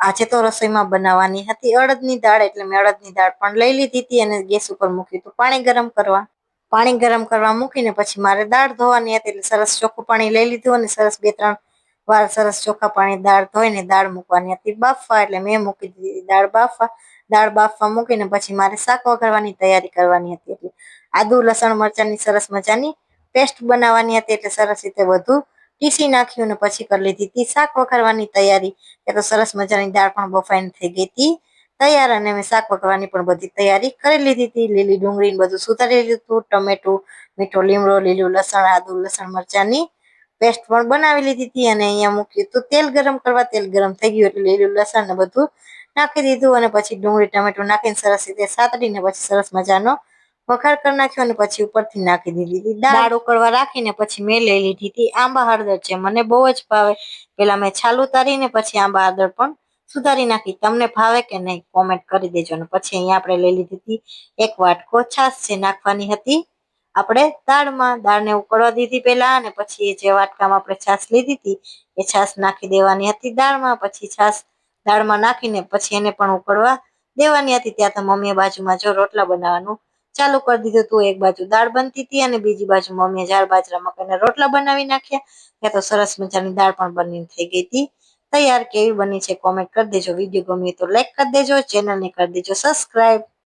આજે તો રસોઈમાં બનાવવાની હતી અડદની દાળ, એટલે મેં અડદની દાળ પણ લઈ લીધી હતી અને ગેસ ઉપર મૂક્યું હતું પાણી ગરમ કરવા. પાણી ગરમ કરવા મૂકીને પછી મારે દાળ ધોવાની હતી, એટલે સરસ ચોખ્ખું પાણી લઈ લીધું અને સરસ 2-3 વાર સરસ ચોખ્ખા પાણી દાળ ધોઈને દાળ મૂકવાની હતી બાફવા, એટલે મેં મૂકી દીધી દાળ બાફવા. દાળ બાફવા મૂકીને પછી મારે શાક વઘારવાની તૈયારી કરવાની હતી, એટલે આદુ લસણ મરચાંની સરસ મજાની પેસ્ટ બનાવવાની હતી, એટલે સરસ રીતે બધું પીસી નાખ્યું ને પછી કરી લીધી હતી શાક વઘારવાની તૈયારી. એ તો સરસ મજાની દાળ પણ બફાઈને થઈ ગઈ હતી તૈયાર, અને મેં શાક પકવાની પણ બધી તૈયારી કરી લીધી હતી. લીલી ડુંગળી બધું સુધારી લીધું, ટમેટું, મીઠો લીમડો, લીલું લસણ, આદુ લસણ મરચાંની પેસ્ટ પણ બનાવી લીધી હતી અને અહીંયા મૂક્યું તો તેલ ગરમ કરવા. તેલ ગરમ થઈ ગયું એટલે લીલું લસણ ને બધું નાખી દીધું અને પછી ડુંગળી ટમેટું નાખીને સરસ રીતે સાતડીને પછી સરસ મજાનો વઘાર કરી નાખ્યો અને પછી ઉપરથી નાખી દીધી હતી દાળ ઉકળવા રાખીને. પછી મેં લઈ લીધી હતી આંબા હળદર, છે મને બહુ જ ભાવે. પેલા મેં છાલ ઉતારીને પછી આંબા હળદર પણ સુધારી નાખી. તમને ભાવે કે નહીં કોમેન્ટ કરી દેજો. અને પછી અહીંયા આપણે લઈ લીધી હતી 1 વાટકો છાશ છે નાખવાની હતી આપણે દાળમાં. દાળને ઉકળવા દીધી પેલા અને પછી જે વાટકામાં આપણે છાશ લીધી હતી એ છાશ નાખી દેવાની હતી દાળમાં. પછી છાશ દાળમાં નાખીને પછી એને પણ ઉકળવા દેવાની હતી. ત્યાં તો મમ્મીએ બાજુમાં જો રોટલા બનાવવાનું ચાલુ કરી દીધું હતું. એક બાજુ દાળ બનતી હતી અને બીજી બાજુ મમ્મીએ જાર બાજરા મકાઈના રોટલા બનાવી નાખ્યા. ત્યાં તો સરસ મજાની દાળ પણ બનીને થઈ ગઈ હતી તૈયાર. કેવી બની છે કોમેન્ટ કરી દેજો. વિડીયો ગમે તો લાઈક કરી દેજો, ચેનલને કરી દેજો સબસ્ક્રાઈબ.